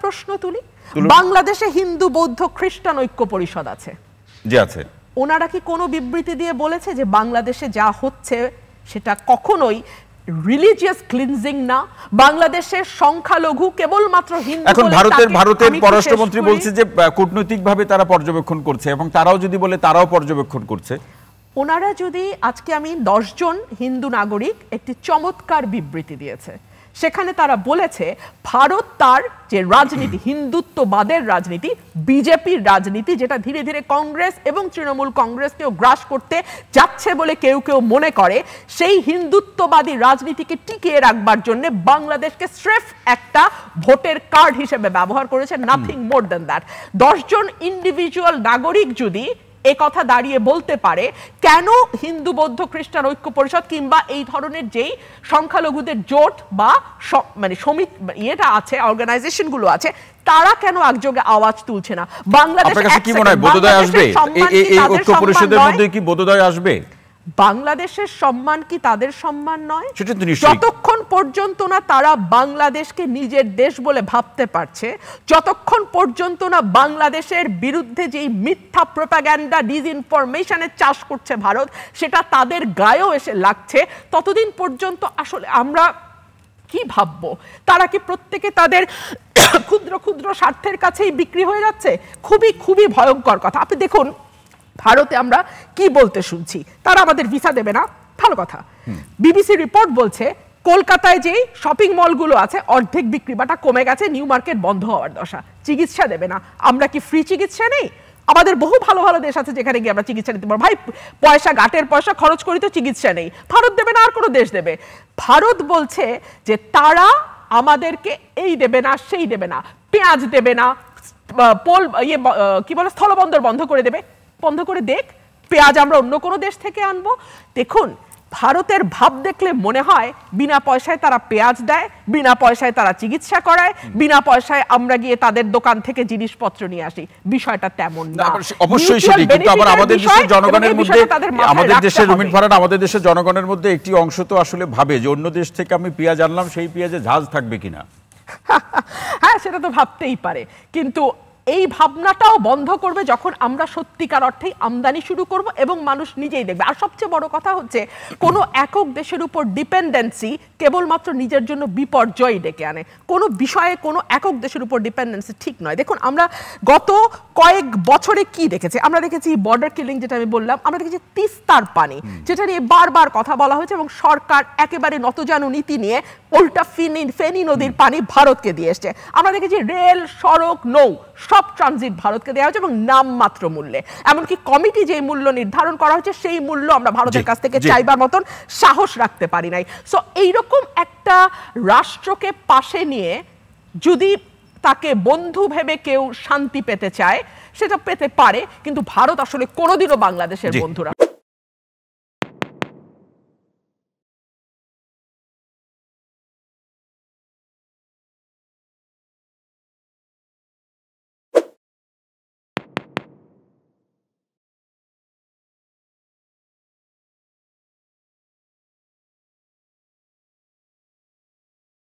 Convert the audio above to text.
প্রশ্ন তুলি, বাংলাদেশে হিন্দু বৌদ্ধ খ্রিস্টান ঐক্য পরিষদ আছে, জি আছে, ওনারা কি কোনো বিবৃতি দিয়ে বলেছে যে বাংলাদেশে যা হচ্ছে সেটা কখনোই রিলিজিয়াস ক্লিনজিং না, বাংলাদেশের সংখ্যালঘু কেবলমাত্র হিন্দু? এখন ভারতের পররাষ্ট্রমন্ত্রী বলছে যে কূটনৈতিকভাবে তারা পর্যবেক্ষণ করছে, এবং তারাও যদি বলে তারাও পর্যবেক্ষণ করছে। ওনারা যদি আজকে, আমি 10 জন হিন্দু নাগরিক একটি চমৎকার বিবৃতি দিয়েছে, সেখানে তারা বলেছে ভারত তার যে রাজনীতি, হিন্দুত্ববাদের রাজনীতি, বিজেপির রাজনীতি, যেটা ধীরে ধীরে কংগ্রেস এবং তৃণমূল কংগ্রেসকেও গ্রাস করতে যাচ্ছে বলে কেউ কেউ মনে করে, সেই হিন্দুত্ববাদী রাজনীতিকে টিকিয়ে রাখবার জন্য বাংলাদেশকে স্রেফ একটা ভোটের কার্ড হিসেবে ব্যবহার করেছে, নাথিং মোর দ্যান দ্যাট। 10 জন ইন্ডিভিজুয়াল নাগরিক যদি এ কথা দাঁড়িয়ে বলতে পারে, কেন হিন্দু বৌদ্ধ খ্রিস্টান ঐক্য পরিষদ কিংবা এই ধরনের যেই সংখ্যালঘুদের জোট বা মানে ইয়েটা আছে, অর্গানাইজেশন গুলো আছে, তারা কেন একযোগে আওয়াজ তুলছে না? বাংলাদেশ কি মনে হয় বোধোদয় আসবে? এই ঐক্য পরিষদের মধ্যে কি বোধোদয় আসবে? বাংলাদেশের সম্মান কি তাদের সম্মান নয়? যতক্ষণ পর্যন্ত না তারা বাংলাদেশকে নিজের দেশ বলে ভাবতে পারছে, যতক্ষণ পর্যন্ত না বাংলাদেশের বিরুদ্ধে যেই মিথ্যা প্রোপাগ্যান্ডা, ডিসইনফরমেশনের চাষ করছে ভারত, সেটা তাদের গায়েও এসে লাগছে, ততদিন পর্যন্ত আসলে আমরা কি ভাববো? তারা কি প্রত্যেকে তাদের ক্ষুদ্র ক্ষুদ্র স্বার্থের কাছেই বিক্রি হয়ে যাচ্ছে? খুবই খুবই ভয়ঙ্কর কথা। আপনি দেখুন, ভারতে আমরা কি বলতে শুনছি, তারা আমাদের ভিসা দেবে না, ভালো কথা। বিবিসি রিপোর্ট বলছে কলকাতায় যেই শপিং মলগুলো আছে অর্ধেক বিক্রি বাটা কমে গেছে, নিউ মার্কেট বন্ধ হওয়ার দশা। চিকিৎসা দেবে না। আমরা কি ফ্রি চিকিৎসা নেই? আমাদের বহু ভালো ভালো দেশ আছে যেখানে গিয়ে আমরা চিকিৎসা নিতে পারবো। ভাই, পয়সা গাটের পয়সা খরচ করি তো চিকিৎসা নেই। ভারত দেবে না, আর কোনো দেশ দেবে? ভারত বলছে যে তারা আমাদেরকে এই দেবে না, সেই দেবে না, পেঁয়াজ দেবে না, কি বলে স্থলবন্দর বন্ধ করে দেবে। বন্ধ করে দেখ, পেঁয়াজ আমরা অন্য কোনো দেশ থেকে আনবো। দেখুন, ভারতের ভাব দেখলে মনে হয় বিনা পয়সায় তারা পেঁয়াজ দেয়, বিনা পয়সায় তারা চিকিৎসা করায়, বিনা পয়সায় আমরা গিয়ে তাদের দোকান থেকে জিনিসপত্র নিয়ে আসি। বিষয়টা তেমন না। অবশ্যই সেটি, কিন্তু আবার আমাদের দেশের জনগণের মধ্যে, আমাদের দেশের রুমিন ফারহান, আমাদের দেশের জনগণের মধ্যে একটি অংশ তো আসলে ভাবে যে অন্য দেশ থেকে আমি পেঁয়াজ আনলাম, সেই পেঁয়াজে ঝাঁজ থাকবে কিনা। হ্যাঁ, সেটা তো ভাবতেই পারে, কিন্তু এই ভাবনাটাও বন্ধ করবে যখন আমরা সত্যিকার অর্থেই আমদানি শুরু করব এবং মানুষ নিজেই দেখবে। আর সবচেয়ে বড় কথা হচ্ছে, কোনো একক দেশের উপর ডিপেন্ডেন্সি কেবলমাত্র নিজের জন্য বিপর্যয় ডেকে আনে। কোনো বিষয়ে কোনো একক দেশের উপর ডিপেন্ডেন্সি ঠিক নয়। দেখুন, আমরা গত কয়েক বছরে কি দেখেছি? আমরা দেখেছি বর্ডার কিলিং, যেটা আমি বললাম, আমরা দেখেছি তিস্তার পানি, যেটা নিয়ে বারবার কথা বলা হয়েছে এবং সরকার একেবারে নতজানু নীতি নিয়ে উল্টা ফেনী নদীর পানি ভারতকে দিয়ে এসছে। আমরা দেখেছি রেল, সড়ক, নৌ সব ট্রানজিট ভারতকে দেওয়া হয়েছে এবং নামমাত্র মূল্যে। এমনকি কমিটি যে মূল্য নির্ধারণ করা হয়েছে, সেই মূল্য আমরা ভারতের কাছ থেকে চাইবার মতন সাহস রাখতে পারি নাই। সো এইরকম একটা রাষ্ট্রকে পাশে নিয়ে যদি তাকে বন্ধু ভেবে কেউ শান্তি পেতে চায়, সেটা পেতে পারে, কিন্তু ভারত আসলে কোনোদিনও বাংলাদেশের বন্ধুরা